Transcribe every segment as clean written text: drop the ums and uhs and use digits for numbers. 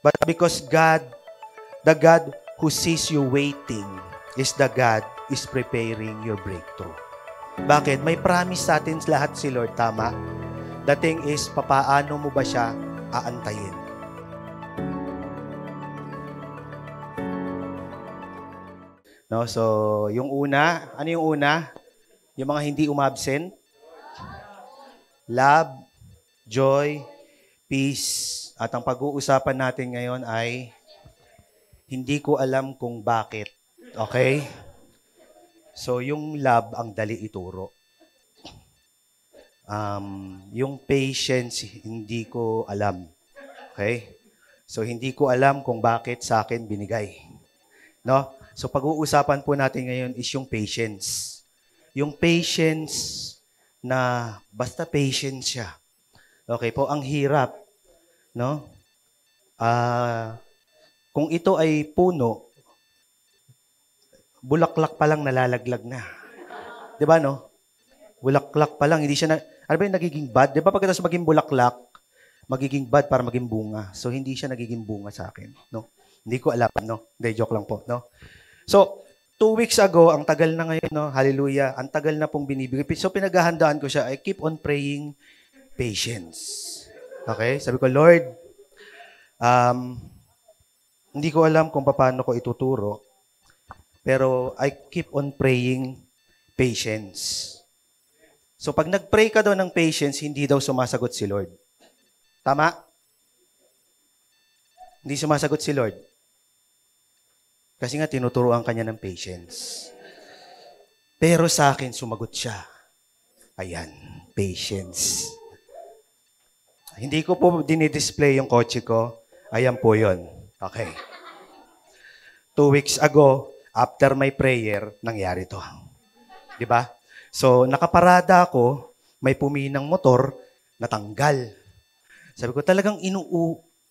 But because God, the God who sees you waiting, is the God is preparing your breakthrough. Bakit? May promise sa atin lahat si Lord, tama? The thing is, papaano mo ba siya aantayin? No, so, yung una, ano yung una? Yung mga hindi umabsent? Love, joy, peace. At ang pag-uusapan natin ngayon ay hindi ko alam kung bakit. Okay? So, yung love ang dali ituro. Yung patience, hindi ko alam. Okay? So, hindi ko alam kung bakit sa akin binigay. No? So, pag-uusapan po natin ngayon is yung patience. Yung patience na basta patience siya. Okay po, ang hirap. No? Kung ito ay puno, bulaklak pa lang nalalaglag na. 'Di ba, no? Bulaklak pa lang, hindi siya ano ba yung nagiging bud? 'Di ba pagkatapos maging bulaklak, magiging bud para maging bunga. So hindi siya nagiging bunga sa akin, no? Hindi ko alam, no? Hindi, joke lang po, no? So 2 weeks ago, ang tagal na ngayon, no? Hallelujah. Ang tagal na pong binibigay. So pinaghahandaan ko siya. I keep on praying patience. Okay? Sabi ko, Lord, hindi ko alam kung paano ko ituturo, pero I keep on praying patience. So pag nag-pray ka daw ng patience, hindi daw sumasagot si Lord. Tama? Hindi sumasagot si Lord. Kasi nga tinuturuan kanya ng patience. Pero sa akin, sumagot siya. Ayan, patience. Hindi ko po dinidisplay yung kotse ko. Ayan po yun. Okay. 2 weeks ago, after my prayer, nangyari to. Di ba? So, nakaparada ako, may puminang motor, natanggal. Sabi ko, talagang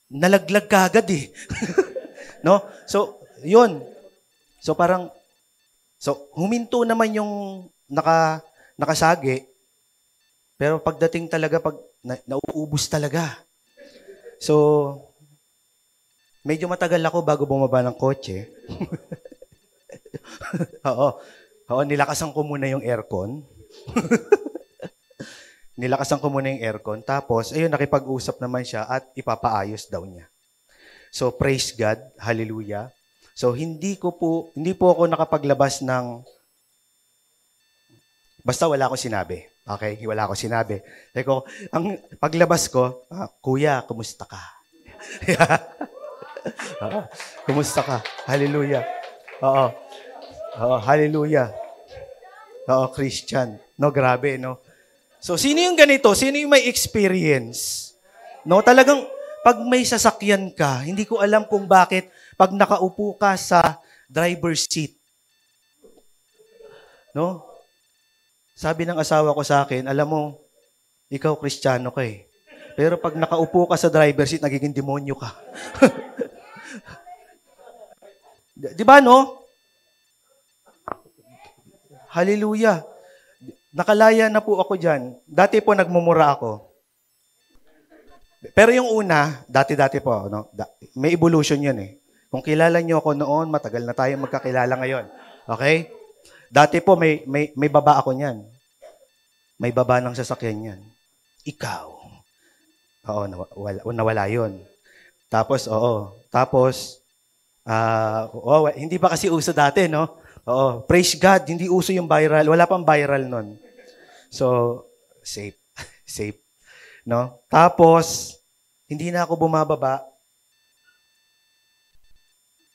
nalaglag ka agad eh. No? So, yun. So, huminto naman yung nakasagi, pero pagdating talaga, nauubos talaga. So, medyo matagal ako bago bumaba ng kotse. Oo, nilakasan ko muna yung aircon. Tapos, ayun, nakipag-usap naman siya at ipapaayos daw niya. So, praise God. Hallelujah. So, hindi po ako nakapaglabas ng, basta wala akong sinabi. Okay? Wala akong sinabi. Teko, ang paglabas ko, Kuya, kumusta ka? Kumusta ka? Hallelujah. Oo. Hallelujah. Oo, Christian. No, grabe, no? So, sino yung ganito? Sino yung may experience? No, talagang, pag may sasakyan ka, hindi ko alam kung bakit, pag nakaupo ka sa driver's seat, no? Sabi ng asawa ko sa akin, alam mo, ikaw Kristiyano ka eh. Pero pag nakaupo ka sa driver's seat, nagiging demonyo ka. Di ba, no? Hallelujah. Nakalaya na po ako dyan. Dati po nagmumura ako. Pero yung una, dati-dati po, no? May evolution yun eh. Kung kilala niyo ako noon, matagal na tayong magkakilala ngayon. Okay? Dati po, may baba ako niyan. May baba ng sasakyan niyan. Ikaw. Oo, nawala yun. Tapos, hindi pa kasi uso dati, no? Oo, praise God, hindi uso yung viral. Wala pang viral nun. So, safe. Safe. No? Tapos, hindi na ako bumababa.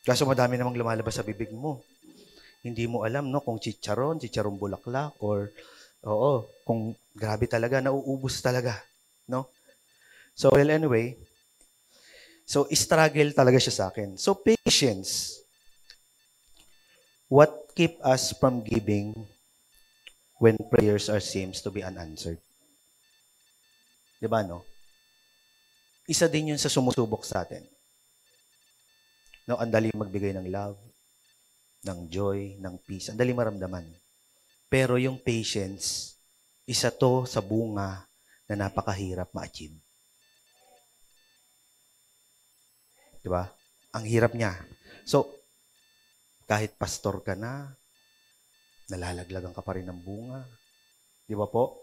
Kaso madami namang lumalabas sa bibig mo. Hindi mo alam, no? Kung chicharon bulaklak, or, kung grabe talaga, nauubos talaga. No? So, well, anyway, so, struggle talaga siya sa akin. So, patience. What keep us from giving when prayers seems to be unanswered? Diba, no? Isa din yun sa sumusubok sa atin. No, ang dali magbigay ng love, ng joy, ng peace. Ang dali maramdaman. Pero yung patience, isa to sa bunga na napakahirap ma-achieve. Di ba? Ang hirap niya. So, kahit pastor ka na, nalalaglagan ka pa rin ng bunga. Di ba po?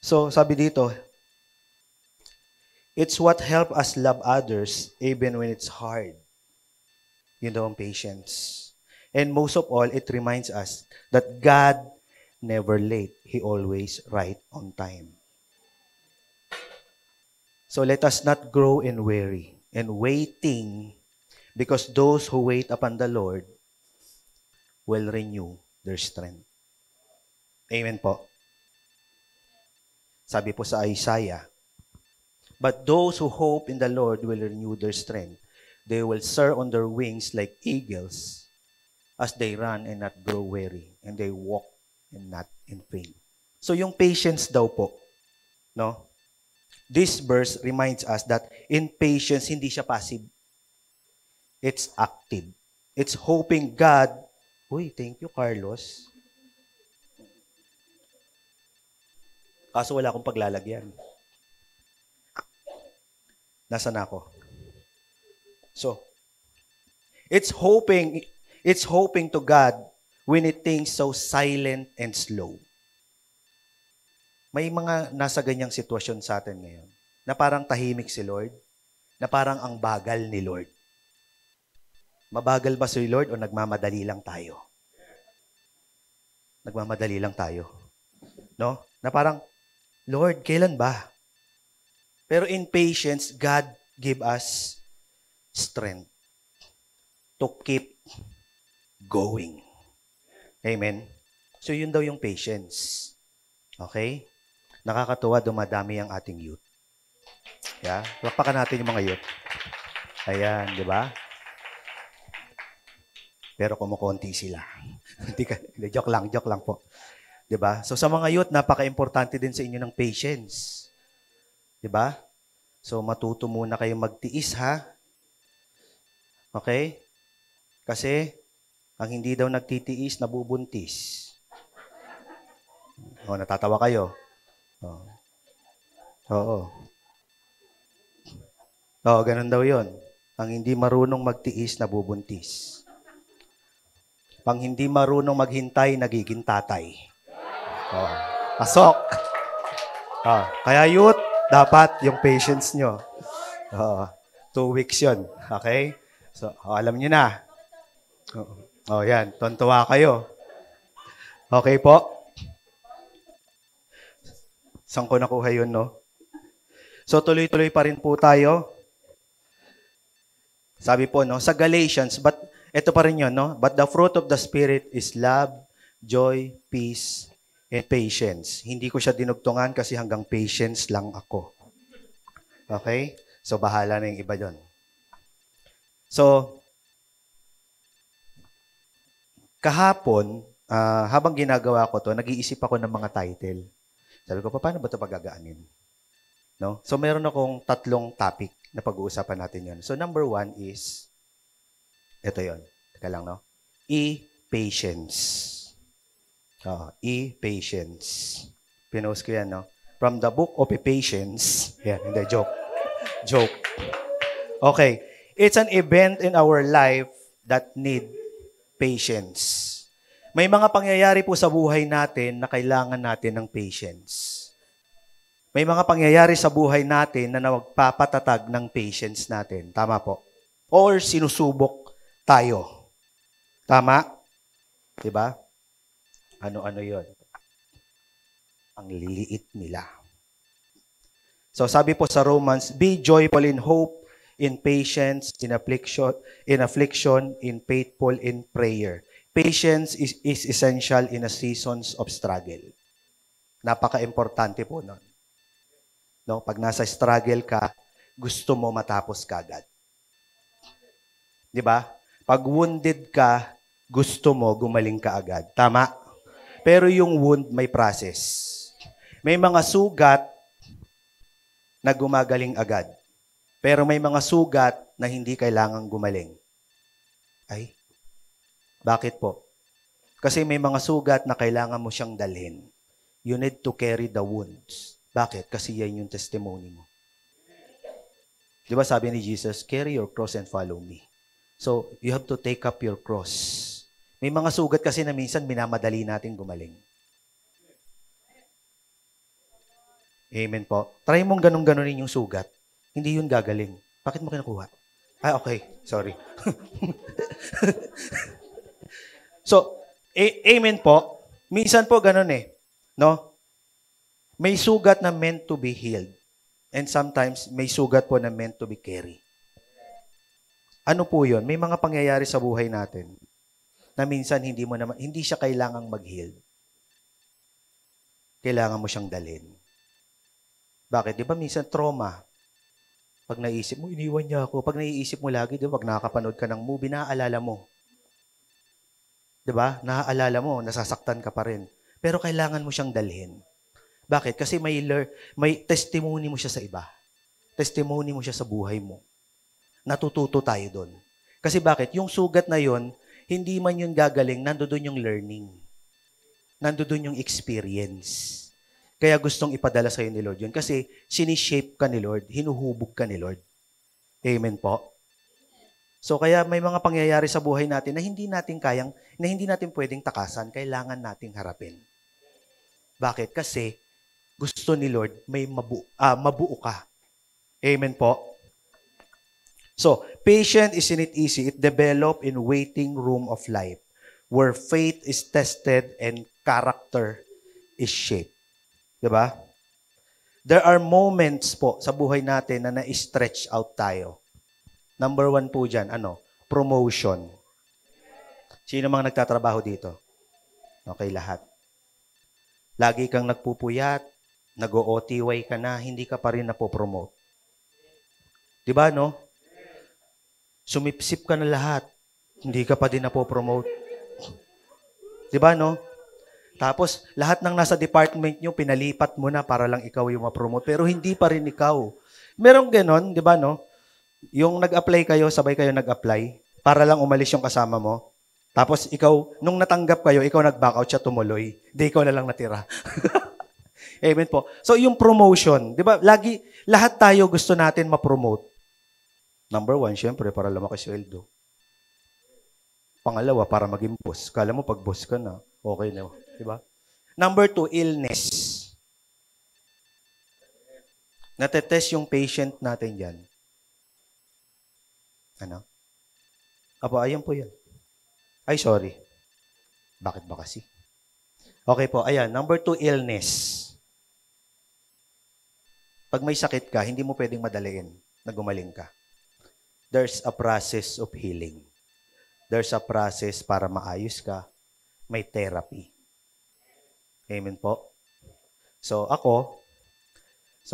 So, sabi dito, it's what help us love others even when it's hard. Yun daw ang patience. And most of all, it reminds us that God never late. He always right on time. So let us not grow in weary and waiting, because those who wait upon the Lord will renew their strength. Amen po. Sabi po sa Isaiah, but those who hope in the Lord will renew their strength. They will soar on their wings like eagles as they run and not grow weary, and they walk and not in pain. So yung patience daw po, no? This verse reminds us that in patience, hindi siya passive. It's active. It's hoping God. Uy, thank you, Carlos. Kaso wala akong paglalagyan. Nasaan ako? So, it's hoping to God when it things so silent and slow. May mga nasa ganyang sitwasyon sa atin ngayon na parang tahimik si Lord, na parang ang bagal ni Lord. Mabagal ba si Lord o nagmamadali lang tayo? Nagmamadali lang tayo. No? Na parang, Lord, kailan ba? Pero in patience, God give us strength to keep going. Amen? So yun daw yung patience. Okay? Nakakatuwa, dumadami ang ating youth. Yeah? Lakpakan natin yung mga youth. Ayan, di ba? Pero kumukonti sila. Joke lang po. Di ba? So sa mga youth, napaka-importante din sa inyo ng patience. Di ba? So matuto muna kayong magtiis, ha? Okay? Kasi, ang hindi daw nagtitiis, nabubuntis. O, natatawa kayo. Oo. Oo, ganun daw yun. Ang hindi marunong magtiis, nabubuntis. Pang hindi marunong maghintay, nagiging tatay. Oo. Pasok! Kaya youth, dapat yung patience nyo. 2 weeks yun. Okay? So, alam nyo na. Yan. Tontuwa kayo. Okay po? Saan ko nakuha yun, no? So, tuloy-tuloy pa rin po tayo. Sabi po, no? Sa Galatians, but ito pa rin yun, no? But the fruit of the Spirit is love, joy, peace, and patience. Hindi ko siya dinugtungan kasi hanggang patience lang ako. Okay? So, bahala na yung iba doon. So, kahapon, habang ginagawa ko to, nag-iisip ako ng mga title. Sabi ko, paano ba ito pagagaanin? No? So, meron akong 3 topic na pag-uusapan natin yun. So, number 1 is, ito yun. Teka lang, no? E-patience. E-patience. Pinost ko yan, no? From the book of Patience. Yan, hindi, joke. Joke. Okay. It's an event in our life that need patience. May mga pangyayari po sa buhay natin na kailangan natin ng patience. May mga pangyayari sa buhay natin na nagpapatatag ng patience natin. Tama po. Or sinusubok tayo. Tama? Diba? Ano-ano yon? Ang liliit nila. So sabi po sa Romans, be joyful in hope, in patience, in affliction, in faithful, in prayer. Patience is essential in a seasons of struggle. Napaka-importante po nun. No? Pag nasa struggle ka, gusto mo matapos kagad. Di ba? Pag wounded ka, gusto mo gumaling ka agad. Tama? Pero yung wound may process. May mga sugat na gumagaling agad. Pero may mga sugat na hindi kailangang gumaling. Ay, bakit po? Kasi may mga sugat na kailangan mo siyang dalhin. You need to carry the wounds. Bakit? Kasi yan yung testimony mo. Di ba sabi ni Jesus, carry your cross and follow me. So, you have to take up your cross. May mga sugat kasi na minsan minamadali natin gumaling. Amen po. Try mong ganun-ganunin yung sugat. Hindi yun gagaling. Bakit mo kinukuha? Okay. Sorry. So, amen po. Minsan po ganun eh. No? May sugat na meant to be healed. And sometimes, may sugat po na meant to be carried. Ano po yun? May mga pangyayari sa buhay natin na minsan hindi siya kailangang mag-heal. Kailangan mo siyang dalhin. Bakit? Di ba minsan trauma? Pag naisip mo, iniwan niya ako. Pag naiisip mo lagi, di ba, pag nakakapanood ka ng movie, naaalala mo. Di ba? Naaalala mo, nasasaktan ka pa rin. Pero kailangan mo siyang dalhin. Bakit? Kasi may testimony mo siya sa iba. Testimony mo siya sa buhay mo. Natututo tayo doon. Kasi bakit? Yung sugat na yon, hindi man yun gagaling, nandoon yung learning. Nandoon yung experience. Kaya gustong ipadala sa'yo ni Lord yun. Kasi sinishape ka ni Lord, hinuhubog ka ni Lord. Amen po? So kaya may mga pangyayari sa buhay natin na hindi natin pwedeng takasan, kailangan nating harapin. Bakit? Kasi gusto ni Lord may mabuo ka. Amen po? So, patient isn't it easy? It develop in waiting room of life where faith is tested and character is shaped. Diba? There are moments po sa buhay natin na na-stretch out tayo. Number 1 po dyan, promotion. Sino mga nagtatrabaho dito? Okay, lahat. Lagi kang nagpupuyat, nag-OTY ka na, hindi ka pa rin napopromote. Diba, no? Sumipsip ka na lahat, hindi ka pa din napopromote. Diba, no? Tapos, lahat ng nasa department nyo, pinalipat mo na para lang ikaw yung ma-promote. Pero hindi pa rin ikaw. Merong ganon, di ba, no? Yung nag-apply kayo, sabay kayo nag-apply, para lang umalis yung kasama mo. Tapos, ikaw, nung natanggap kayo, ikaw nag-back out, siya tumuloy. Di ikaw na lang natira. Amen po. So, yung promotion, di ba, lahat tayo gusto natin ma-promote. Number 1, syempre, para lumaki sweldo. Pangalawa, para maging boss. Kala mo, pag boss ka na, okay na. Diba? Number 2, illness. Natetest yung patient natin dyan. Ayan po yan. Ay, sorry. Bakit ba kasi? Okay po, ayan. Number 2, illness. Pag may sakit ka, hindi mo pwedeng madaliin na gumaling ka. There's a process of healing. There's a process para maayos ka. May therapy. Amen po. So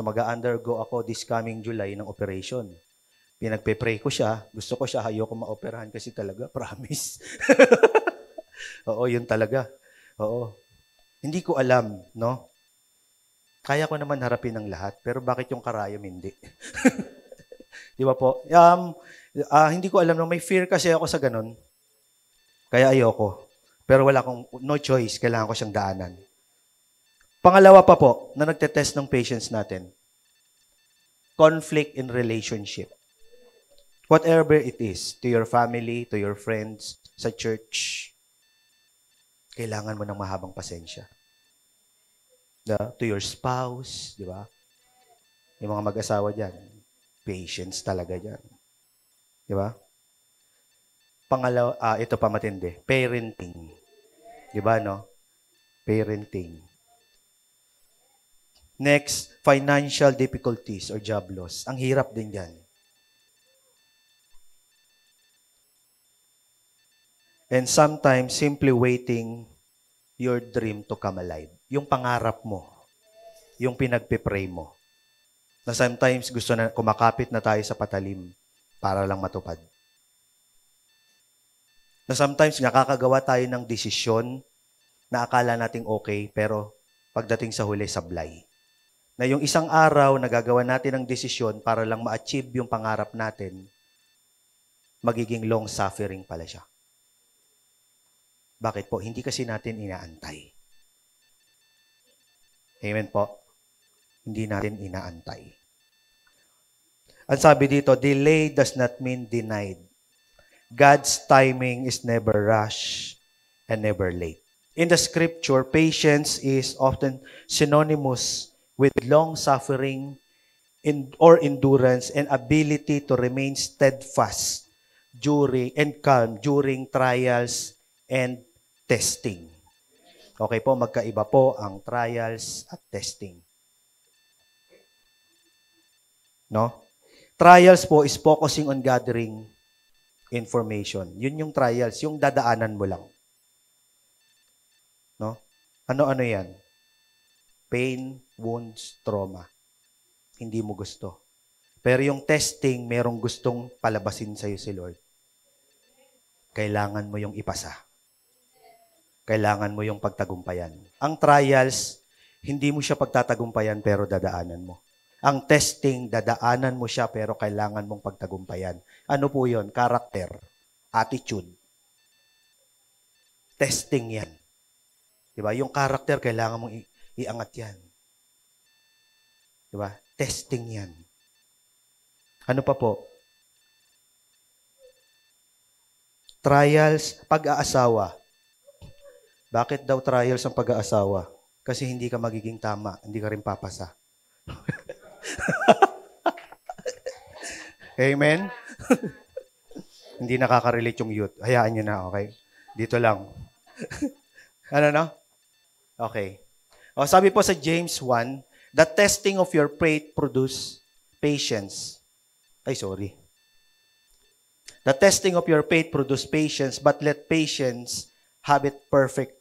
mag-undergo ako this coming July ng operation. Pinagpe-pray ko siya. Gusto ko siya, ayoko ma-operahan kasi talaga, promise. Oo, yun talaga. Oo. Hindi ko alam, no? Kaya ko naman harapin ang lahat, pero bakit yung karayom hindi? Di ba po? Hindi ko alam, no? May fear kasi ako sa ganun. Kaya ayoko. Pero no choice, kailangan ko siyang daanan. Pangalawa pa po, na nagtetest ng patience natin. Conflict in relationship. Whatever it is, to your family, to your friends, sa church, kailangan mo ng mahabang pasensya. To your spouse, di ba? Yung mga mag-asawa dyan, patience talaga dyan. Di ba? Pangalawa, ito pa matindi, parenting. Di ba, no? Parenting. Next, financial difficulties or job loss. Ang hirap din yan. And sometimes, simply waiting your dream to come alive. Yung pangarap mo, yung pinagpipray mo. Na sometimes gusto na kumakapit na tayo sa patalim para lang matupad. Na sometimes nakakagawa tayo ng desisyon na akala nating okay, pero pagdating sa huli, sablay. Na yung isang araw, nagagawa natin ng desisyon para lang ma-achieve yung pangarap natin, magiging long-suffering pala siya. Bakit po? Hindi kasi natin inaantay. Amen po? Hindi natin inaantay. Ang sabi dito, delay does not mean denied. God's timing is never rush and never late. In the scripture, patience is often synonymous with long-suffering or endurance and ability to remain steadfast and calm during trials and testing. Okay po, magkaiba po ang trials at testing. No? Trials po is focusing on gathering information. Yun yung trials, yung dadaanan mo lang. No? Ano-ano yan? Pain, wounds, trauma. Hindi mo gusto. Pero yung testing, merong gustong palabasin sa'yo si Lord. Kailangan mo yung ipasa. Kailangan mo yung pagtagumpayan. Ang trials, hindi mo siya pagtatagumpayan pero dadaanan mo. Ang testing, dadaanan mo siya pero kailangan mong pagtagumpayan. Ano po yun? Character, attitude. Testing yan. Diba? Yung character, kailangan mong iangat yan. Diba? Testing yan. Ano pa po? Trials, pag-aasawa. Bakit daw trials ang pag-aasawa? Kasi hindi ka magiging tama, hindi ka rin papasa. Amen? Hindi nakaka-relate yung youth. Hayaan nyo na, okay? Dito lang. Ano no? Okay. O, sabi po sa James 1, the testing of your faith produce patience. The testing of your faith produce patience, but let patience have it perfect.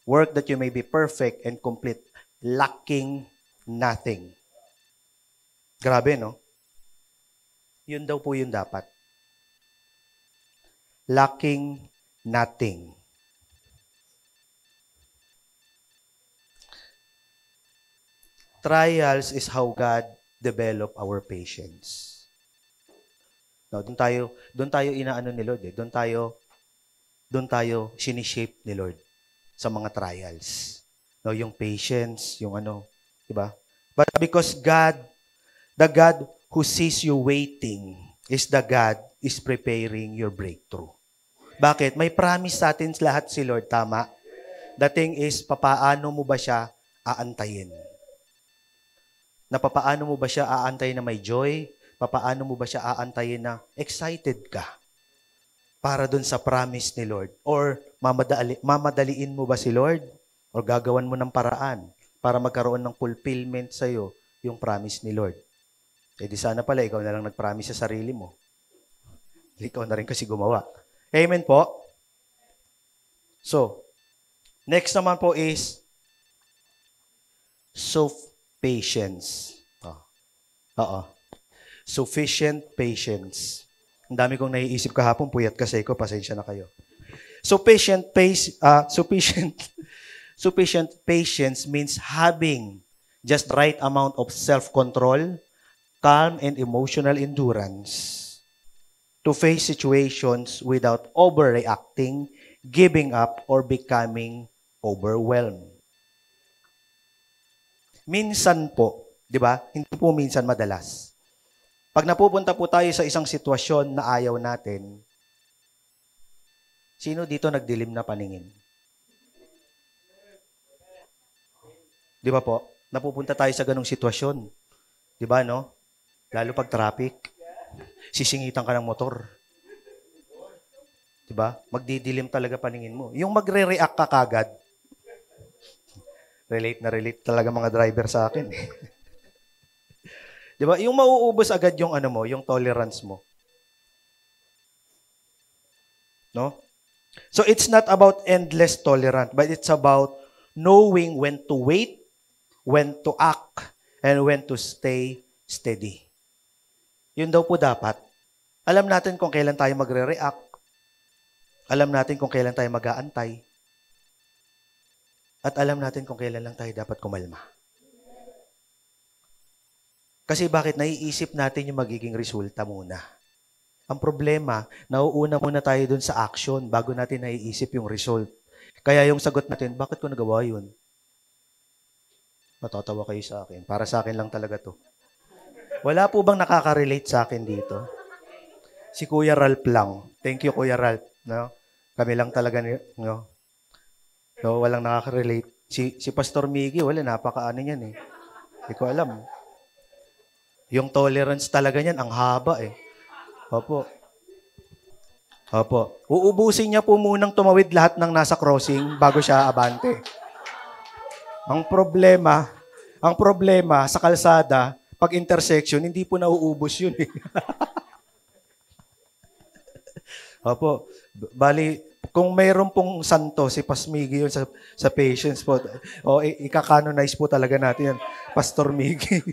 Work that you may be perfect and complete, lacking nothing. Grabe, no? Yun daw po yung dapat. Lacking nothing. Trials is how God develop our patience. No, doon tayo inaano ni Lord eh. Doon tayo sinishape ni Lord sa mga trials. No, yung patience, yung ano, di ba? But because the God who sees you waiting is the God is preparing your breakthrough. Bakit? May promise sa atin lahat si Lord, tama? The thing is, papaano mo ba siya aantayin? Papaano mo ba siya aantayin na may joy? Papaano mo ba siya aantayin na excited ka para dun sa promise ni Lord? Or mamadaliin mo ba si Lord? Or gagawan mo ng paraan para magkaroon ng fulfillment sa'yo yung promise ni Lord? Eh di sana pala, ikaw na lang nag-promise sa sarili mo. Ikaw na rin kasi gumawa. Amen po? So, next naman po is patience. Sufficient patience. Ang dami kong naiisip kahapon, puyat kasi ko, pasensya na kayo. Sufficient patience means having just right amount of self-control, calm and emotional endurance to face situations without overreacting, giving up, or becoming overwhelmed. Minsan po, di ba? Hindi po minsan, madalas. Pag napupunta po tayo sa isang sitwasyon na ayaw natin, sino dito nagdilim na paningin? Di ba po? Napupunta tayo sa ganong sitwasyon. Di ba, no? Lalo pag traffic, sisingitan ka ng motor. Di ba? Magdidilim talaga paningin mo. Yung magre-react ka kagad. Relate talaga mga driver sa akin. Di ba? Yung mauubos agad yung ano mo, yung tolerance mo. No? So it's not about endless tolerance, but it's about knowing when to wait, when to act, and when to stay steady. Yun daw po dapat. Alam natin kung kailan tayo magre-react. Alam natin kung kailan tayo mag-aantay. At alam natin kung kailan lang tayo dapat kumalma. Kasi bakit naiisip natin yung magiging resulta muna? Ang problema, nauuna muna tayo dun sa action bago natin naiisip yung result. Kaya yung sagot natin, bakit ko nagawa yun? Matatawa kayo sa akin. Para sa akin lang talaga to. Wala po bang nakaka-relate sa akin dito? Si Kuya Ralph lang. Thank you, Kuya Ralph. No? Kami lang talaga, no? So, walang nakaka-relate. Si Pastor Miggy, wala, napakaano niyan eh. Hindi ko alam. Yung tolerance talaga niyan, ang haba eh. Opo. Opo. Uubusin niya po munang tumawid lahat ng nasa crossing bago siya abante. Ang problema sa kalsada, pag intersection, hindi po nauubos yun eh. Opo. Bali, kung mayroon pong santo, si Pasmigi yun sa patience po. O ika-canonize po talaga natin yan. Pastor Miggy.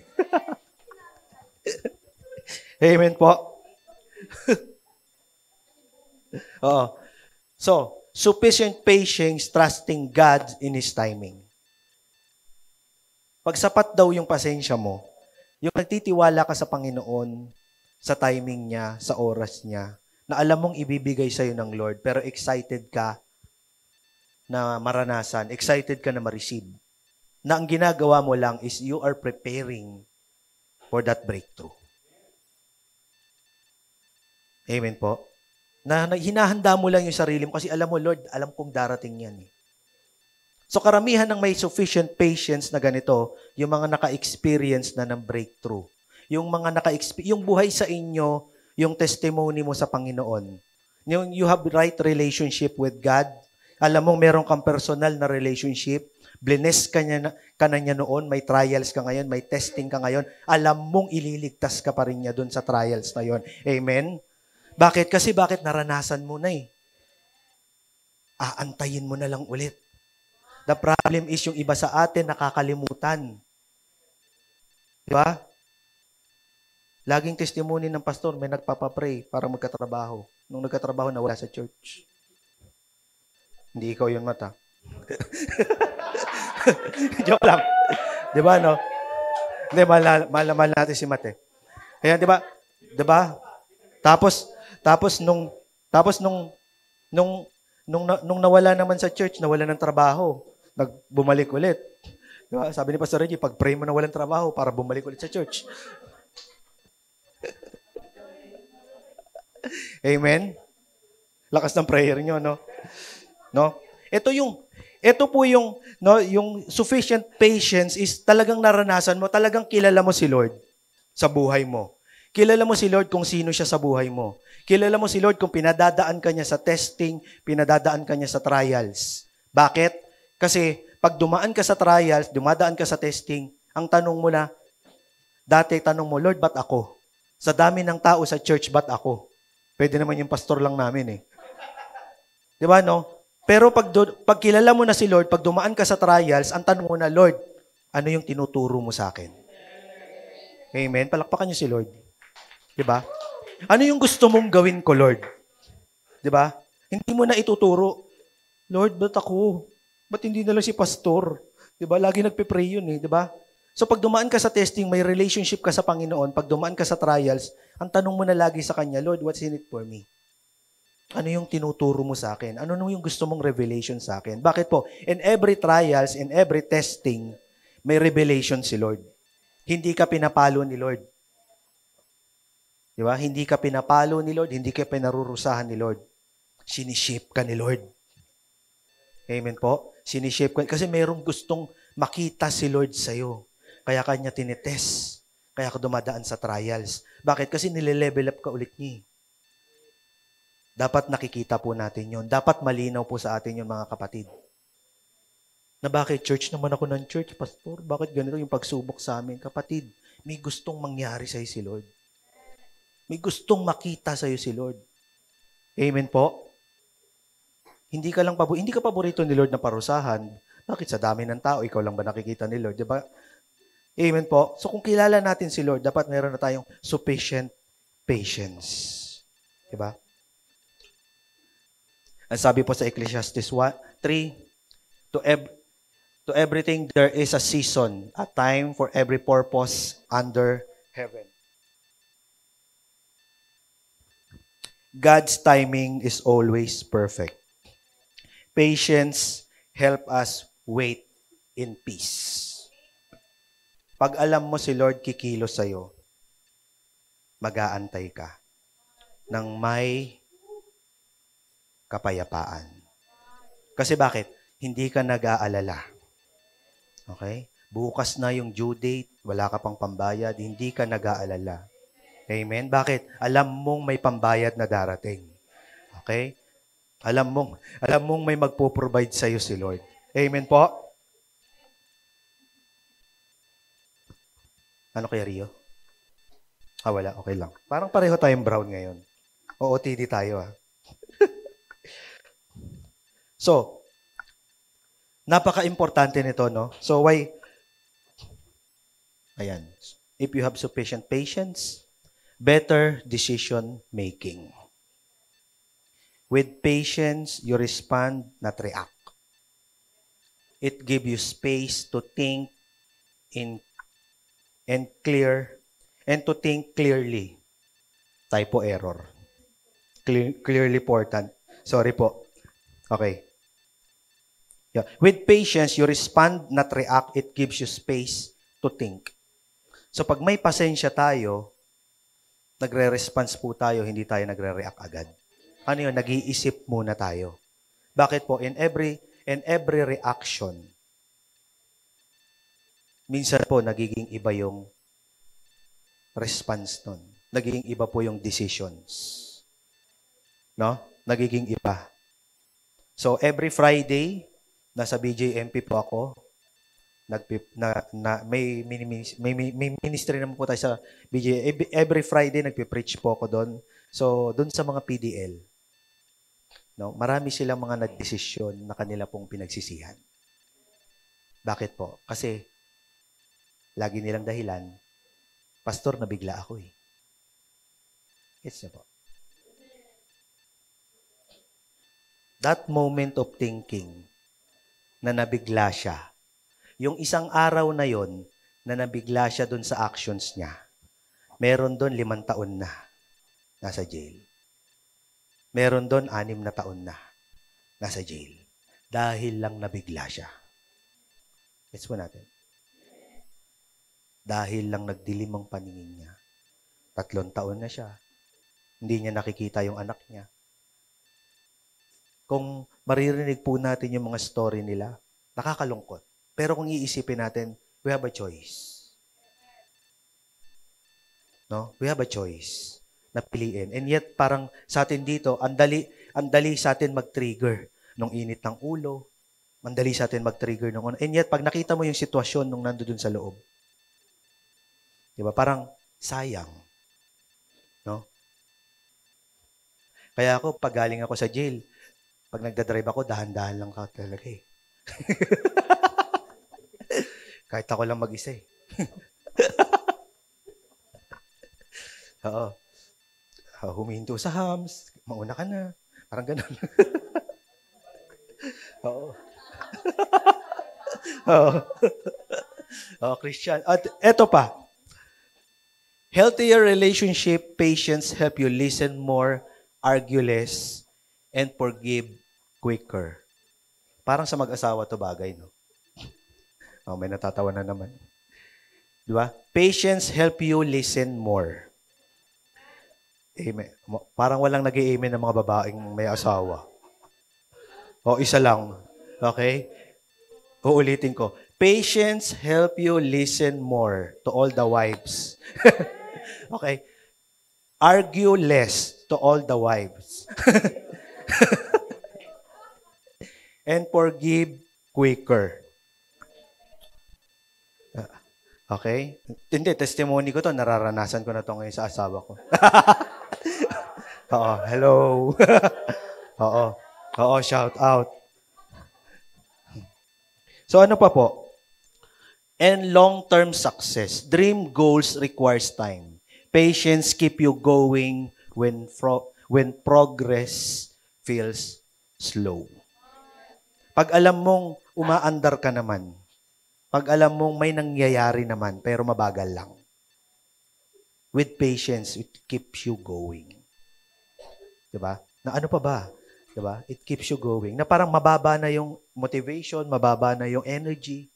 Amen po. Oo. So, sufficient patience, trusting God in His timing. Pag sapat daw yung pasensya mo, yung nagtitiwala ka sa Panginoon, sa timing niya, sa oras niya, na alam mong ibibigay sa'yo ng Lord, pero excited ka na maranasan, excited ka na ma-receive. Na ang ginagawa mo lang is you are preparing for that breakthrough. Amen po. Na hinahanda mo lang yung sarili mo kasi alam mo, Lord, alam kong darating yan eh. So karamihan ng may sufficient patience na ganito, yung mga naka-experience na ng breakthrough. Yung mga yung buhay sa inyo, yung testimony mo sa Panginoon. Yung you have right relationship with God. Alam mo, meron kang personal na relationship. Bless ka na niya noon, may trials ka ngayon, may testing ka ngayon. Alam mong ililigtas ka pa rin niya doon sa trials na yon. Amen? Bakit? Kasi bakit naranasan mo na eh. Aantayin mo na lang ulit. The problem is yung iba sa atin nakakalimutan. Di ba? Laging testimony ng pastor, may nagpapapray para magkatrabaho. Nung nagkatrabaho, nawala sa church. Hindi ikaw yun, mata. Joke lang. Di ba, no? Hindi, mahal natin si Mate. Ayan, di ba? Di ba? Tapos nung nawala naman sa church, nawala ng trabaho, bumalik ulit. Diba? Sabi ni Pastor Reggie, pag-pray mo na walang trabaho para bumalik ulit sa church. Amen? Lakas ng prayer nyo, no? No? Ito po yung, no, yung sufficient patience is talagang naranasan mo, talagang kilala mo si Lord sa buhay mo. Kilala mo si Lord kung sino siya sa buhay mo. Kilala mo si Lord kung pinadadaan ka niya sa testing, pinadadaan ka niya sa trials. Bakit? Kasi pag dumaan ka sa trials, dumadaan ka sa testing, ang tanong mo na, dati tanong mo, Lord, ba't ako? Sa dami ng tao sa church, ba't ako? Pwede naman yung pastor lang namin eh. Di ba, no? Pero pag kilala mo na si Lord, pag dumaan ka sa trials, ang tanong mo na, Lord, ano yung tinuturo mo sa akin? Amen? Palakpakan niyo si Lord. Di ba? Ano yung gusto mong gawin ko, Lord? Di ba? Hindi mo na ituturo, Lord, ba't ako? Ba't hindi na lang si pastor? Di ba? Lagi nagpe-pray yun eh, di ba? So pag dumaan ka sa testing, may relationship ka sa Panginoon. Pag dumaan ka sa trials, ang tanong mo na lagi sa Kanya, Lord, what's in it for me? Ano yung tinuturo mo sa akin? Ano yung gusto mong revelation sa akin? Bakit po? In every trials, in every testing, may revelation si Lord. Hindi ka pinapalo ni Lord. Di ba? Hindi ka pinapalo ni Lord, hindi ka pinarurusahan ni Lord. Sinishape ka ni Lord. Amen po? Sinishape ka. Kasi mayroong gustong makita si Lord sa'yo. Kaya kanya tinitest. Kaya ka dumadaan sa trials. Bakit? Kasi nile-level up ka ulit niya. Dapat nakikita po natin yun. Dapat malinaw po sa atin yun, mga kapatid. Na bakit? Church naman ako ng church, pastor. Bakit ganito yung pagsubok sa amin? Kapatid, may gustong mangyari sa'yo si Lord. May gustong makita sa'yo si Lord. Amen po? Hindi ka paborito ni Lord na parusahan. Bakit? Sa dami ng tao, ikaw lang ba nakikita ni Lord? Diba? Amen po? So kung kilala natin si Lord, dapat meron na tayong sufficient patience. Diba? Ang sabi po sa Ecclesiastes 3, to everything there is a season, a time for every purpose under heaven. God's timing is always perfect. Patience help us wait in peace. Pag alam mo si Lord kikilos sa'yo, mag-aantay ka ng may kapayapaan. Kasi bakit? Hindi ka nag-aalala. Okay? Bukas na yung due date, wala ka pang pambayad, hindi ka nag-aalala. Amen? Bakit? Alam mong may pambayad na darating. Okay? Alam mong may magpo-provide sa iyo si Lord. Amen po? Ano kaya, Rio? Wala. Okay lang. Parang pareho tayong brown ngayon. OOTD tayo, ah. So, napaka-importante nito, no? So, why? Ayan. If you have sufficient patience, better decision making. With patience, you respond, not react. It gives you space to think and to think clearly. Typo error. Clearly important. Sorry po. Okay. Yeah. With patience, you respond, not react. It gives you space to think. So pag may pasensya tayo, nagre-response po tayo, hindi tayo nagre-react agad. Ano yun? Nag-iisip muna tayo. Bakit po? In every reaction, minsan po nagiging iba yung response nun. Nagiging iba po yung decisions. No? Nagiging iba. So every Friday, nasa BJMP po ako. May ministry naman po tayo sa BJ. Every Friday, nagpipreach po ako doon. So, doon sa mga PDL, no, marami silang mga nagdesisyon na kanila pong pinagsisihan. Bakit po? Kasi, lagi nilang dahilan, Pastor, nabigla ako eh. It's na po. That moment of thinking, na nabigla siya, yung isang araw na yon na nabigla siya doon sa actions niya, meron doon 5 taon na nasa jail. Meron doon 6 na taon na nasa jail. Dahil lang nabigla siya. Gets po natin? Dahil lang nagdilim ang paningin niya. 3 taon na siya. Hindi niya nakikita yung anak niya. Kung maririnig po natin yung mga story nila, nakakalungkot. Pero kung iisipin natin, we have a choice. No? We have a choice na piliin. And yet, parang sa atin dito, ang dali sa atin mag-trigger nung init ng ulo. Ang dali sa atin mag-trigger nung... And yet, pag nakita mo yung sitwasyon nung nandoon sa loob, diba? Parang sayang. No? Kaya ako, pag galing ako sa jail, pag nagdadrive ako, dahan-dahan lang ka talaga eh. Kahit ako lang mag-isa eh. Oo. Huminto sa hams, mauna ka na. Parang ganun. Oo. Oo. Oo, Christian. At eto pa. Healthier relationship, patience help you listen more, argue less, and forgive quicker. Parang sa mag-asawa to bagay, no? Oh, may natatawa na naman. Di ba? Patience help you listen more. Amen. Parang walang nag-i-amen ng mga babaeng may asawa. O, isa lang. Okay? Uulitin ko. Patience help you listen more to all the wives. Okay? Argue less to all the wives. And forgive quicker. Okay? Hindi, testimony ko to. Nararanasan ko na to ngayon sa asawa ko. Oo, hello. Oo. Oo, shout out. So ano pa po? And long-term success. Dream goals requires time. Patience keep you going when progress feels slow. Pag alam mong umaandar ka naman, pag alam mong may nangyayari naman, pero mabagal lang. With patience, it keeps you going. Diba? Na ano pa ba? Diba? It keeps you going. Na parang mababa na yung motivation, mababa na yung energy.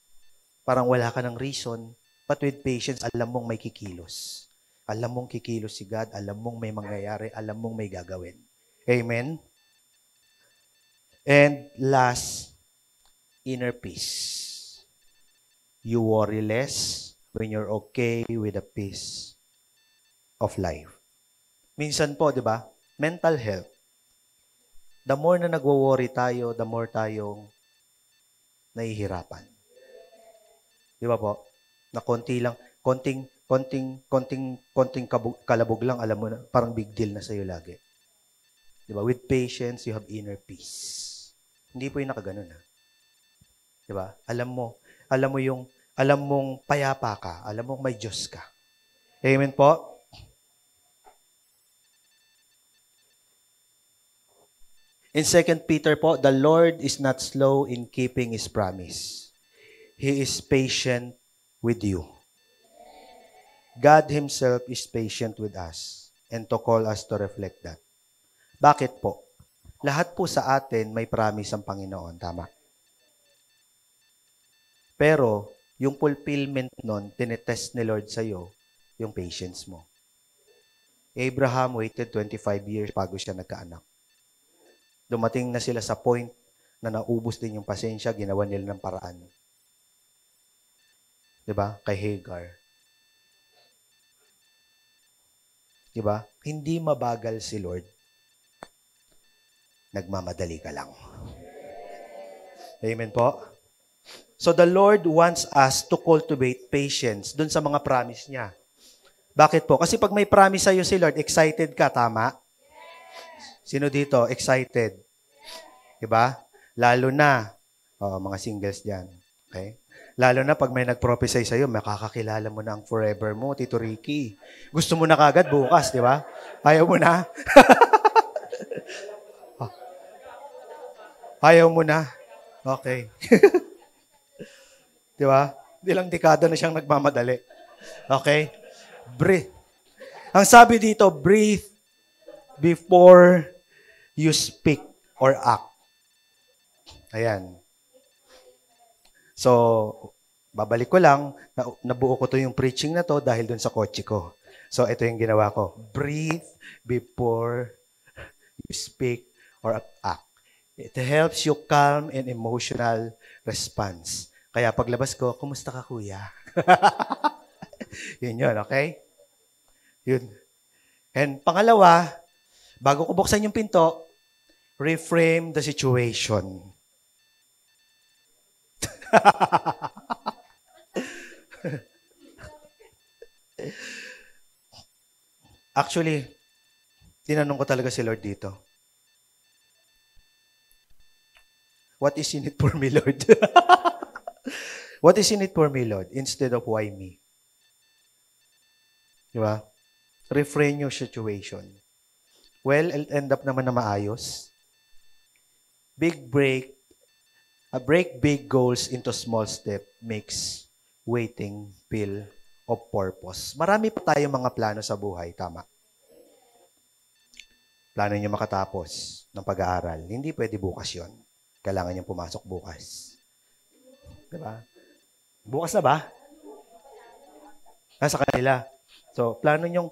Parang wala ka ng reason. But with patience, alam mong may kikilos. Alam mong kikilos si God, alam mong may mangyayari, alam mong may gagawin. Amen? And last, inner peace. You worry less when you're okay with the peace of life. Minsan po, di ba? Mental health. The more na nagwo-worry tayo, the more tayong nahihirapan. Di ba po? Na konting kalabog lang, alam mo na, parang big deal na sa'yo lagi. Di ba? With patience, you have inner peace. Hindi po yung nakaganon, ha? Di ba? Alam mong payapa ka, alam mong may Diyos ka. Amen po? In 2 Peter po, the Lord is not slow in keeping His promise. He is patient with you. God Himself is patient with us and to call us to reflect that. Bakit po? Lahat po sa atin may promise ang Panginoon, tama? Pero, yung fulfillment nun, tinetest ni Lord sa'yo, yung patience mo. Abraham waited 25 years bago siya nagkaanak. Dumating na sila sa point na naubos din yung pasensya, ginawa nila ng paraan. Diba? Kay Hagar. Diba? Hindi mabagal si Lord. Nagmamadali ka lang. Amen po? So the Lord wants us to cultivate patience dun sa mga promise niya. Bakit po? Kasi pag may promise sa'yo si Lord, excited ka, tama? Sino dito? Excited. Diba? Lalo na, mga singles dyan. Okay? Lalo na pag may nag-prophesy sa'yo, makakakilala mo na ang forever mo, Tito Ricky. Gusto mo na kagad bukas, di ba? Ayaw mo na? Ayaw mo na? Okay. Di ba? Ilang dekada na siyang nagmamadali. Okay? Breathe. Ang sabi dito, breathe before you speak or act. Ayan. So, babalik ko lang, nabuo ko to yung preaching na to dahil dun sa kotse ko. So, ito yung ginawa ko. Breathe before you speak or act. It helps you calm an emotional response. Kaya paglabas ko, kumusta ka, kuya? Yun, okay? Yun. And pangalawa, bago ko buksan yung pinto, reframe the situation. Actually, tinanong ko talaga si Lord dito. What is in it for me, Lord? What is in it for me, Lord? Instead of why me? Diba? Reframe your situation. Well, it'll end up naman na maayos. Break big goals into small step makes waiting feel of purpose. Marami pa tayong mga plano sa buhay, tama? Plano niyo makatapos ng pag-aaral. Hindi pwede bukas yon. Kailangan niyang pumasok bukas. Diba? Bukas na ba? Nasa kanila. So, plano niyong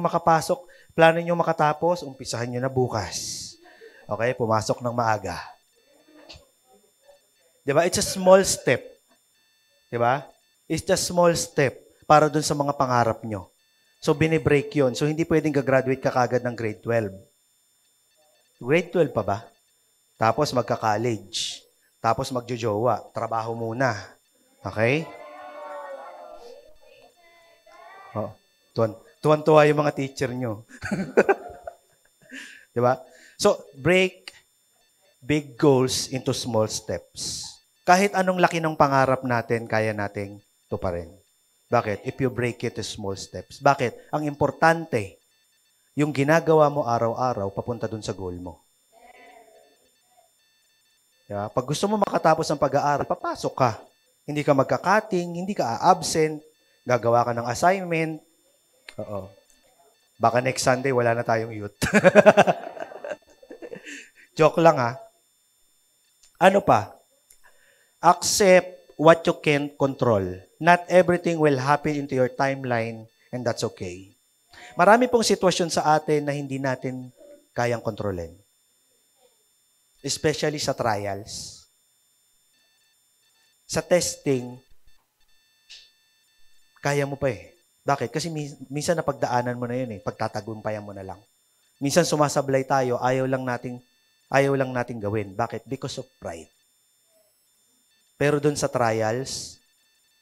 makapasok, plano niyong makatapos, umpisahan niyo na bukas. Okay? Pumasok ng maaga. Diba? It's a small step. Diba? It's a small step para dun sa mga pangarap nyo. So, binibreak yun. So, hindi pwedeng gagraduate ka kagad ng grade 12. Grade 12 pa ba? Tapos magka-college. Tapos magjojowa. Trabaho muna. Okay? Oh, tuwan-tuwa yung mga teacher nyo. Diba? So, break big goals into small steps. Kahit anong laki ng pangarap natin, kaya nating tuparin. Bakit? If you break it to small steps. Bakit? Ang importante, yung ginagawa mo araw-araw, papunta dun sa goal mo. Diba? Pag gusto mo makatapos ng pag-aaral, papasok ka. Hindi ka magka-cutting, hindi ka absent, gagawa ka ng assignment. Oo. Baka next Sunday, wala na tayong youth. Joke lang, ha? Ano pa? Accept what you can't control. Not everything will happen into your timeline, and that's okay. Marami pong sitwasyon sa atin na hindi natin kayang kontrolin. Especially sa trials. Sa testing, kaya mo pa eh. Bakit? Kasi minsan napagdaanan mo na yun eh. Pagtatagumpayan mo na lang. Minsan sumasablay tayo, ayaw lang nating gawin. Bakit? Because of pride. Pero dun sa trials,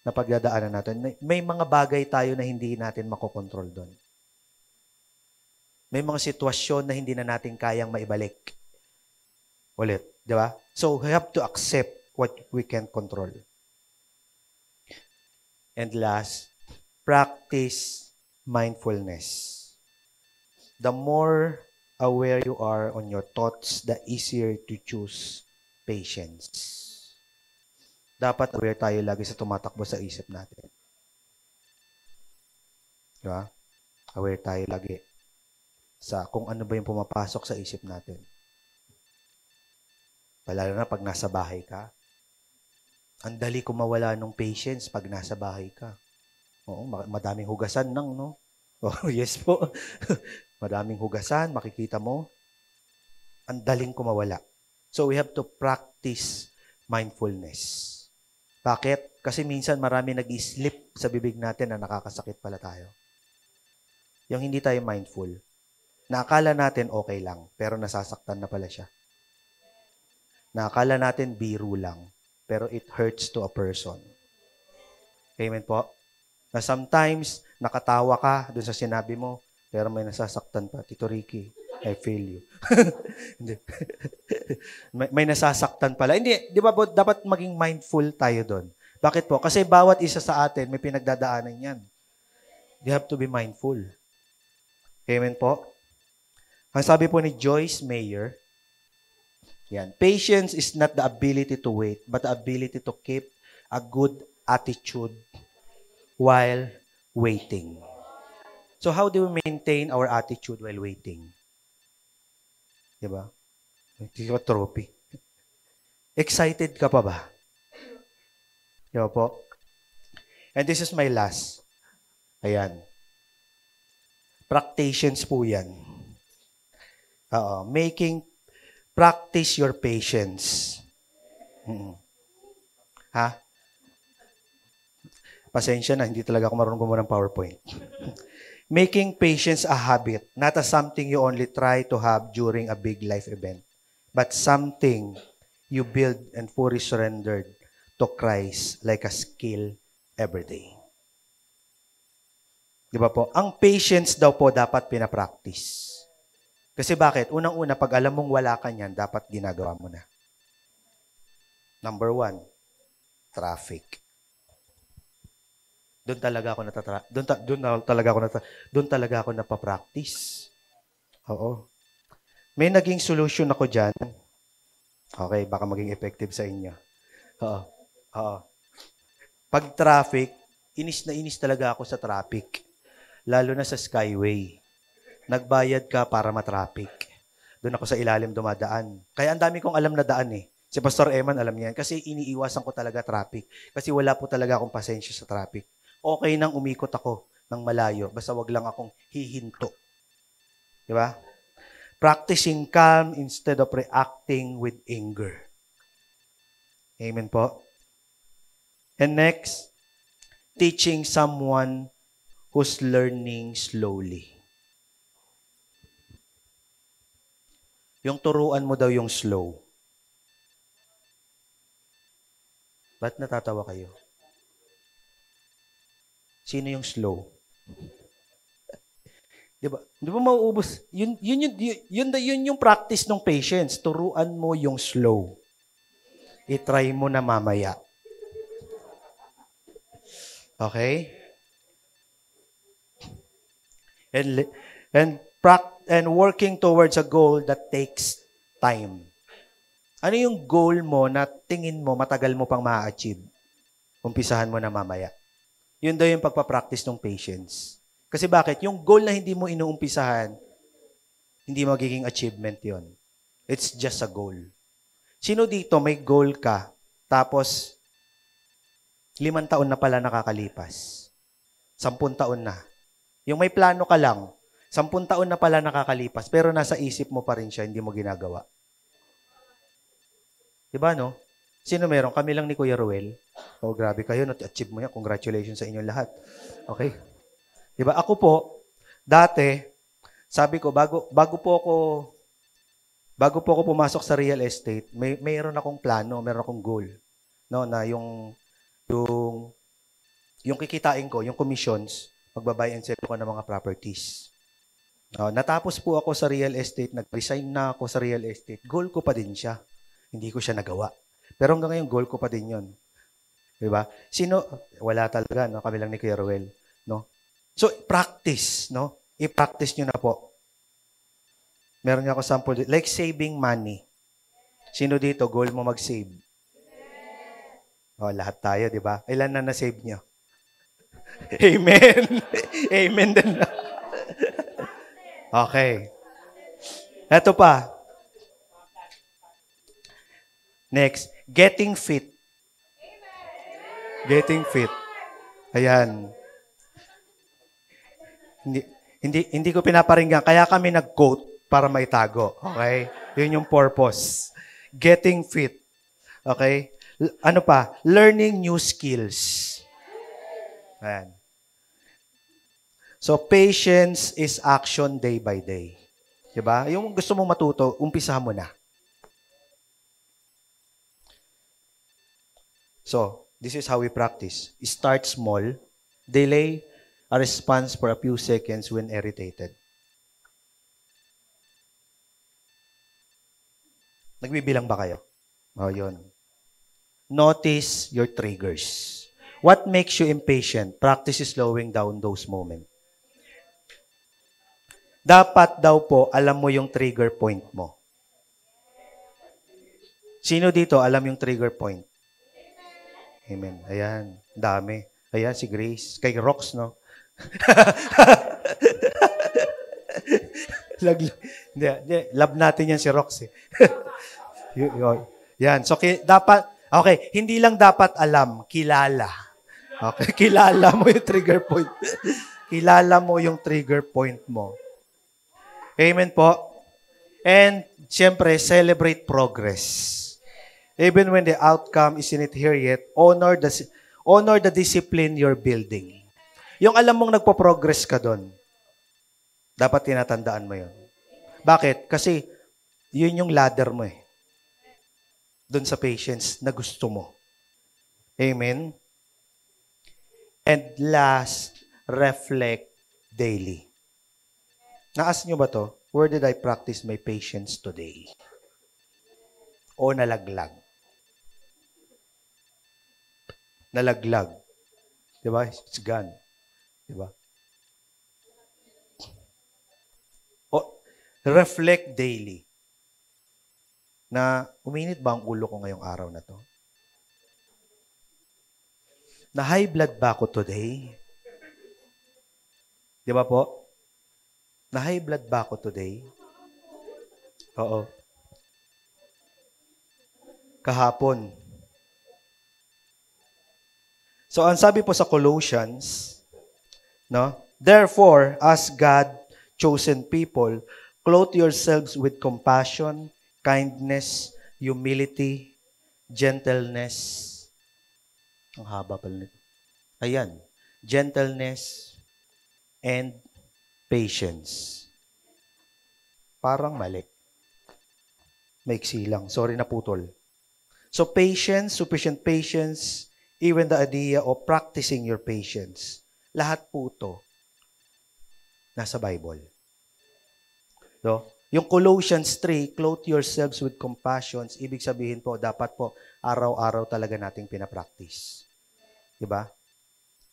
na pagdadaanan natin, may mga bagay tayo na hindi natin makokontrol dun. May mga sitwasyon na hindi na natin kayang maibalik. Ulit, di ba? So, we have to accept what we can control. And last, practice mindfulness. The more aware you are on your thoughts, the easier to choose patience. Dapat aware tayo lagi sa tumatakbo sa isip natin. Diba? Aware tayo lagi sa kung ano ba yung pumapasok sa isip natin. Lalo na pag nasa bahay ka. Ang dali ko mawala ng patience pag nasa bahay ka. Oo, madaming hugasan nang, no? Oh, yes po. Madaming hugasan, makikita mo. Ang daling kumawala. So, we have to practice mindfulness. Bakit? Kasi minsan marami nag-slip sa bibig natin na nakakasakit pala tayo. Yung hindi tayo mindful. Naakala natin okay lang, pero nasasaktan na pala siya. Naakala natin biro lang, pero it hurts to a person. Amen po? Na sometimes, nakatawa ka dun sa sinabi mo, pero may nasasaktan pa. Tito Ricky, I feel you. may nasasaktan pala. Hindi, di ba dapat maging mindful tayo doon? Bakit po? Kasi bawat isa sa atin may pinagdadaanan yan. You have to be mindful. Amen po? Ang sabi po ni Joyce Meyer, yan, patience is not the ability to wait, but the ability to keep a good attitude while waiting. So how do we maintain our attitude while waiting? Diba? Hindi ko trophy. Excited ka pa ba? Diba po? And this is my last. Ayan. Practitions po yan. Practice your patience. Ha? Pasensya na, hindi talaga ako marunong gumawa ng PowerPoint. Making patience a habit, not as something you only try to have during a big life event, but something you build and fully surrendered to Christ like a skill every day. Di ba po? Ang patience daw po dapat pinapractice. Kasi bakit? Unang-una, pag alam mong wala ka niyan, dapat ginagawa mo na. Number 1, traffic. Doon talaga ako napapractice. Oo. May naging solution ako dyan. Okay, baka maging effective sa inyo. Oo. Pag traffic, inis na inis talaga ako sa traffic. Lalo na sa Skyway. Nagbayad ka para matraffic. Doon ako sa ilalim dumadaan. Kaya ang dami kong alam na daan eh. Si Pastor Eman alam niyan. Kasi iniiwasan ko talaga traffic. Kasi wala po talaga akong pasensya sa traffic. Okay nang umikot ako ng malayo. Basta wag lang akong hihinto. Di ba? Practicing calm instead of reacting with anger. Amen po. And next, teaching someone who's learning slowly. Yung turuan mo daw yung slow. Ba't natatawa kayo? Sino yung slow? Di ba mauubos? Yun yung practice ng patience. Turuan mo yung slow. I-try mo na mamaya. Okay? And working towards a goal that takes time. Ano yung goal mo na tingin mo matagal mo pang ma-achieve? Umpisahan mo na mamaya. Yun daw yung pagpapractice ng patience. Kasi bakit? Yung goal na hindi mo inuumpisahan, hindi magiging achievement yon. It's just a goal. Sino dito may goal ka, tapos 5 taon na pala nakakalipas. 10 taon na. Yung may plano ka lang, 10 taon na pala nakakalipas, pero nasa isip mo pa rin siya, hindi mo ginagawa. Diba, no? Sino meron? Kami lang ni Kuya Ruel. Oh, grabe kayo, na-achieve mo yan. Congratulations sa inyong lahat. Okay? Diba? Ako po, dati, sabi ko, bago po ako pumasok sa real estate, mayroon akong plano, mayroon akong goal. No, na yung kikitain ko, yung commissions, magbabuy and sell ko ng mga properties. Natapos po ako sa real estate, nag-resign na ako sa real estate. Goal ko pa din siya. Hindi ko siya nagawa. Pero hanggang ngayon, goal ko pa din yun. Diba? Wala talaga, no? Kami lang ni Kuya Ruel. No? So, practice, no? I-practice nyo na po. Meron nga ako sample, like saving money. Sino dito, goal mo mag-save? Lahat tayo, di ba? Ilan na na-save nyo? Amen. Amen din na. Okay. Ito pa. Next, getting fit. Getting fit. Ayan. Hindi ko pinaparinggan. Kaya kami nag-quote para maitago. Okay? Yun yung purpose. Getting fit. Okay? Ano pa? Learning new skills. Ayan. So, patience is action day by day. Diba? Yung gusto mong matuto, umpisa mo na. So, this is how we practice. Start small. Delay a response for a few seconds when irritated. Nagbibilang ba kayo? Yun. Notice your triggers. What makes you impatient? Practice slowing down those moments. Dapat daw po, alam mo yung trigger point mo. Sino dito alam yung trigger point? Amen. Ayan. Dami. Ayan, si Grace. Kay Rox, no? Love natin yan si Rox, eh. Yan. So, okay, hindi lang dapat alam, kilala. Okay, kilala mo yung trigger point. Kilala mo yung trigger point mo. Amen po. And, siyempre, celebrate progress. Even when the outcome isn't here yet, honor the discipline you're building. Yung alam mong nagpo-progress ka doon, dapat tinatandaan mo yun. Bakit? Kasi yun yung ladder mo eh. Doon sa patience na gusto mo. Amen? And last, reflect daily. Naas nyo ba to? Where did I practice my patience today? O nalaglag? Nalaglag. Diba? It's gone. Diba? Reflect daily. Na uminit ba ang ulo ko ngayong araw na to? Na high blood ba ako today? Di ba po? Na high blood ba ako today? Oo. Kahapon. So, ang sabi po sa Colossians, no? Therefore, as God chosen people, clothe yourselves with compassion, kindness, humility, gentleness. Ang haba pala nito. Ayan. Gentleness and patience. Parang mali. Maiksi lang. Sorry na putol. So patience, sufficient patience, even the idea of practicing your patience. Lahat po ito nasa Bible. So, yung Colossians 3, clothe yourselves with compassion, ibig sabihin po, dapat po, araw-araw talaga nating pinapractice. Diba?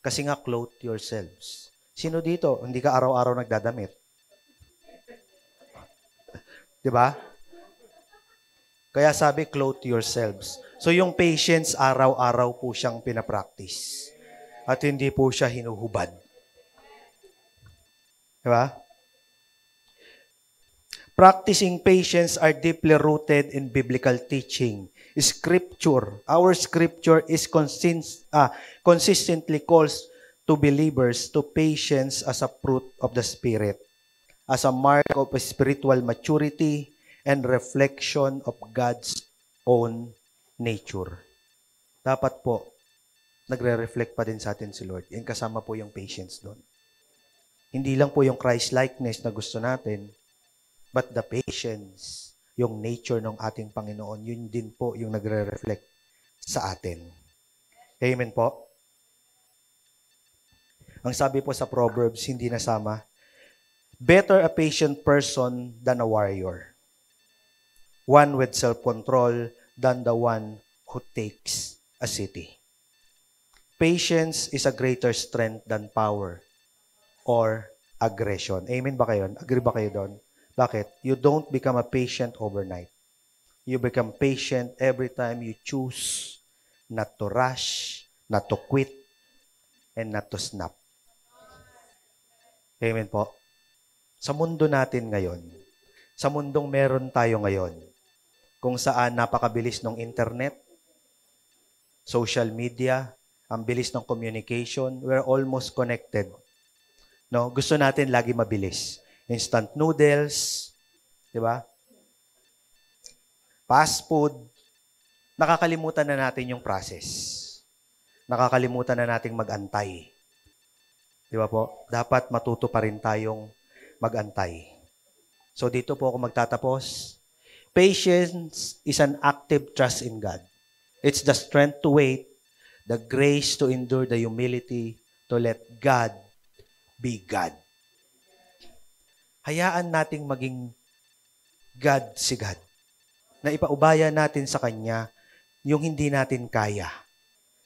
Kasi nga, clothe yourselves. Sino dito? Hindi ka araw-araw nagdadamit. Diba? Kaya sabi, clothe yourselves. So yung patience, araw-araw po siyang pinapractice. At hindi po siya hinuhubad. Diba? Practicing patience are deeply rooted in biblical teaching. Scripture, our scripture is consistently calls to believers to patience as a fruit of the Spirit. as a mark of spiritual maturity and reflection of God's own nature. Dapat po, nagre-reflect pa din sa atin si Lord. Yung kasama po yung patience doon. Hindi lang po yung Christ-likeness na gusto natin, but the patience, yung nature ng ating Panginoon, yun din po yung nagre-reflect sa atin. Amen po? Ang sabi po sa Proverbs, hindi nasama, better a patient person than a warrior. One with self-control than the one who takes a city. Patience is a greater strength than power or aggression. Amen ba kayo? Agree ba kayo doon? Bakit? You don't become a patient overnight. You become patient every time you choose not to rush, not to quit, and not to snap. Amen po. Sa mundo natin ngayon, sa mundong meron tayo ngayon, kung saan napakabilis ng internet, social media, ang bilis ng communication, we're almost connected. No, gusto natin lagi mabilis. Instant noodles, di ba? Fast food. Nakakalimutan na natin yung process. Nakakalimutan na nating mag-antay. Di ba po? Dapat matuto pa rin tayong mag-antay. So dito po ako magtatapos. Patience is an active trust in God. It's the strength to wait, the grace to endure, the humility to let God be God. Hayaan nating maging God si God. Na ipaubaya natin sa Kanya yung hindi natin kaya.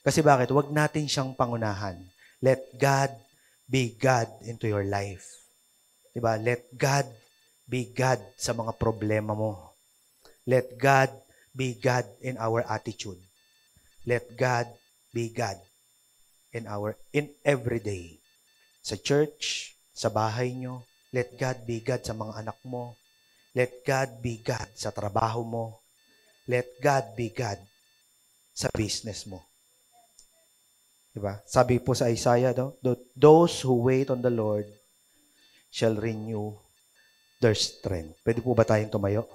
Kasi bakit? Huwag natin siyang pangunahan. Let God be God into your life. Diba? Let God be God sa mga problema mo. Let God be God in our attitude. Let God be God in every day. Sa church, sa bahay nyo, let God be God sa mga anak mo. Let God be God sa trabaho mo. Let God be God sa business mo. Diba? Sabi po sa Isaiah, those who wait on the Lord shall renew their strength. Pwede po ba tayong tumayo?